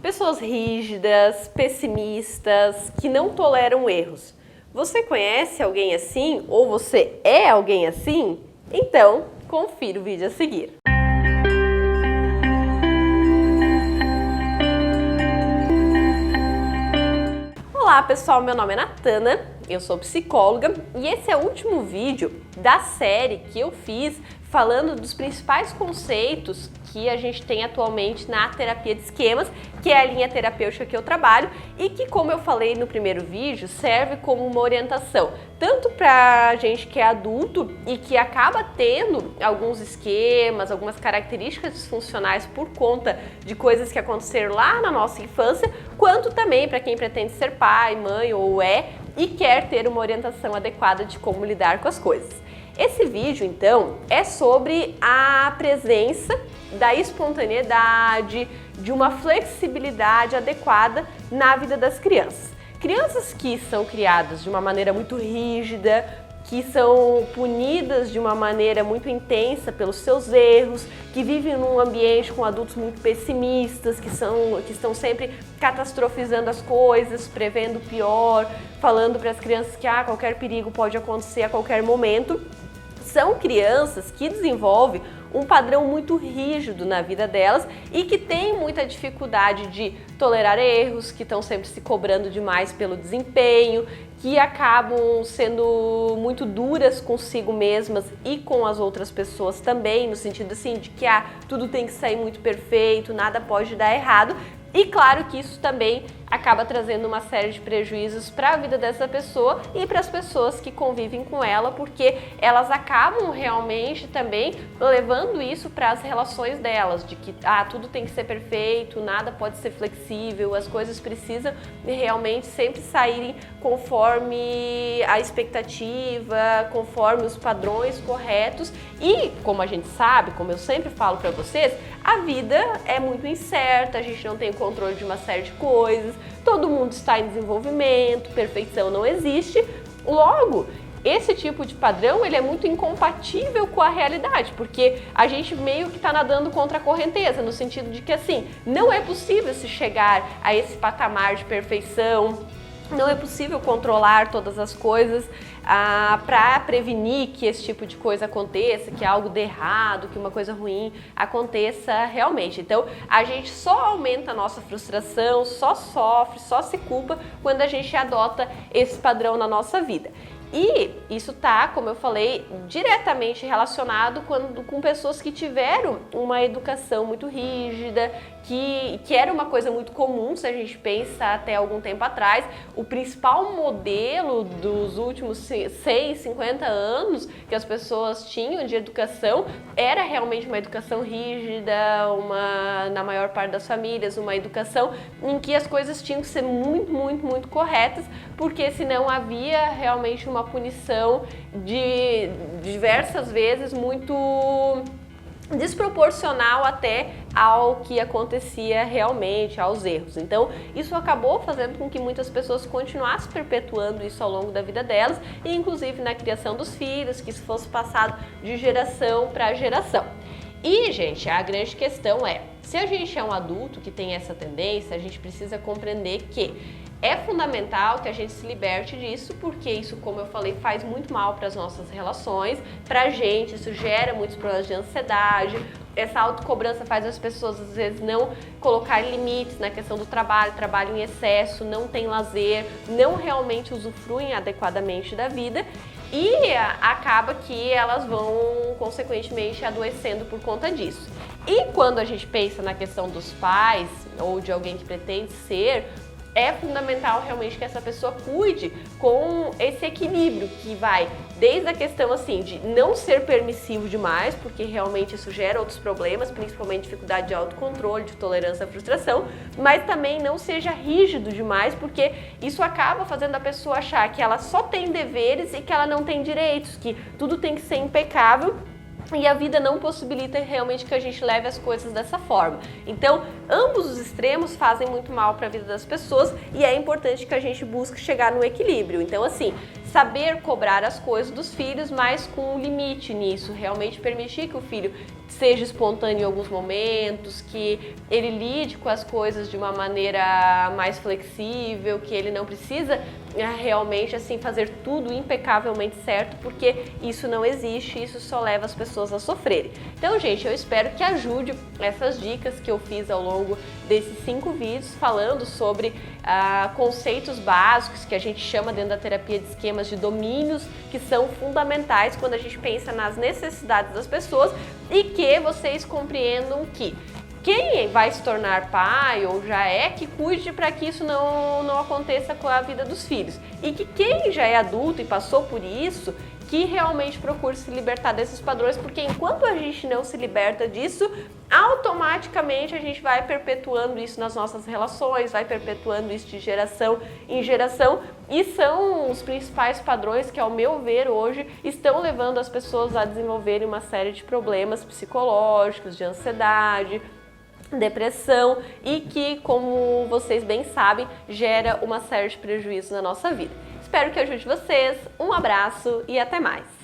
Pessoas rígidas, pessimistas, que não toleram erros. Você conhece alguém assim? Ou você é alguém assim? Então, confira o vídeo a seguir. Olá pessoal, meu nome é Natana, eu sou psicóloga e esse é o último vídeo da série que eu fiz falando dos principais conceitos que a gente tem atualmente na terapia de esquemas, que é a linha terapêutica que eu trabalho e que, como eu falei no primeiro vídeo, serve como uma orientação tanto para gente que é adulto e que acaba tendo alguns esquemas, algumas características disfuncionais por conta de coisas que aconteceram lá na nossa infância, quanto também para quem pretende ser pai, mãe ou e quer ter uma orientação adequada de como lidar com as coisas. Esse vídeo, então, é sobre a presença da espontaneidade, de uma flexibilidade adequada na vida das crianças. Crianças que são criadas de uma maneira muito rígida, que são punidas de uma maneira muito intensa pelos seus erros, que vivem num ambiente com adultos muito pessimistas, que estão sempre catastrofizando as coisas, prevendo o pior, falando para as crianças que qualquer perigo pode acontecer a qualquer momento. São crianças que desenvolvem um padrão muito rígido na vida delas e que têm muita dificuldade de tolerar erros, que estão sempre se cobrando demais pelo desempenho, que acabam sendo muito duras consigo mesmas e com as outras pessoas também, no sentido assim de que tudo tem que sair muito perfeito, nada pode dar errado. E claro que isso também acaba trazendo uma série de prejuízos para a vida dessa pessoa e para as pessoas que convivem com ela, porque elas acabam realmente também levando isso para as relações delas, de que tudo tem que ser perfeito, nada pode ser flexível, as coisas precisam realmente sempre saírem conforme a expectativa, conforme os padrões corretos. E como a gente sabe, como eu sempre falo para vocês, a vida é muito incerta, a gente não tem controle de uma série de coisas, todo mundo está em desenvolvimento, perfeição não existe. Logo, esse tipo de padrão ele é muito incompatível com a realidade, porque a gente meio que está nadando contra a correnteza, no sentido de que assim, não é possível se chegar a esse patamar de perfeição, não é possível controlar todas as coisas para prevenir que esse tipo de coisa aconteça, que algo dê errado, que uma coisa ruim aconteça realmente. Então, a gente só aumenta a nossa frustração, só sofre, só se culpa quando a gente adota esse padrão na nossa vida. E isso tá, como eu falei, diretamente relacionado com pessoas que tiveram uma educação muito rígida, que era uma coisa muito comum se a gente pensa até algum tempo atrás. O principal modelo dos últimos 50 anos que as pessoas tinham de educação era realmente uma educação rígida, na maior parte das famílias, uma educação em que as coisas tinham que ser muito, muito, muito corretas, porque senão havia realmente uma punição de diversas vezes muito desproporcional até ao que acontecia realmente, aos erros. Então, isso acabou fazendo com que muitas pessoas continuassem perpetuando isso ao longo da vida delas e inclusive na criação dos filhos, que isso fosse passado de geração para geração. E, gente, a grande questão é, se a gente é um adulto que tem essa tendência, a gente precisa compreender que é fundamental que a gente se liberte disso, porque isso, como eu falei, faz muito mal para as nossas relações, para a gente, isso gera muitos problemas de ansiedade. Essa autocobrança faz as pessoas, às vezes, não colocar limites na questão do trabalho em excesso, não tem lazer, não realmente usufruem adequadamente da vida. E acaba que elas vão, consequentemente, adoecendo por conta disso. E quando a gente pensa na questão dos pais ou de alguém que pretende ser, é fundamental realmente que essa pessoa cuide com esse equilíbrio que vai desde a questão assim de não ser permissivo demais, porque realmente isso gera outros problemas, principalmente dificuldade de autocontrole, de tolerância à frustração, mas também não seja rígido demais, porque isso acaba fazendo a pessoa achar que ela só tem deveres e que ela não tem direitos, que tudo tem que ser impecável. E a vida não possibilita realmente que a gente leve as coisas dessa forma. Então, ambos os extremos fazem muito mal para a vida das pessoas e é importante que a gente busque chegar no equilíbrio. Então, assim, saber cobrar as coisas dos filhos, mas com um limite nisso, realmente permitir que o filho seja espontâneo em alguns momentos, que ele lide com as coisas de uma maneira mais flexível, que ele não precisa realmente assim fazer tudo impecavelmente certo, porque isso não existe, isso só leva as pessoas a sofrerem. Então, gente, eu espero que ajude essas dicas que eu fiz ao longo desses 5 vídeos falando sobre conceitos básicos que a gente chama dentro da terapia de esquemas de domínios, que são fundamentais quando a gente pensa nas necessidades das pessoas, e que vocês compreendam que quem vai se tornar pai ou já é, que cuide para que isso não aconteça com a vida dos filhos. E que quem já é adulto e passou por isso, que realmente procure se libertar desses padrões, porque enquanto a gente não se liberta disso, automaticamente a gente vai perpetuando isso nas nossas relações, vai perpetuando isso de geração em geração, e são os principais padrões que, ao meu ver, hoje estão levando as pessoas a desenvolverem uma série de problemas psicológicos, de ansiedade, depressão, e que, como vocês bem sabem, gera uma série de prejuízos na nossa vida. Espero que ajude vocês, um abraço e até mais!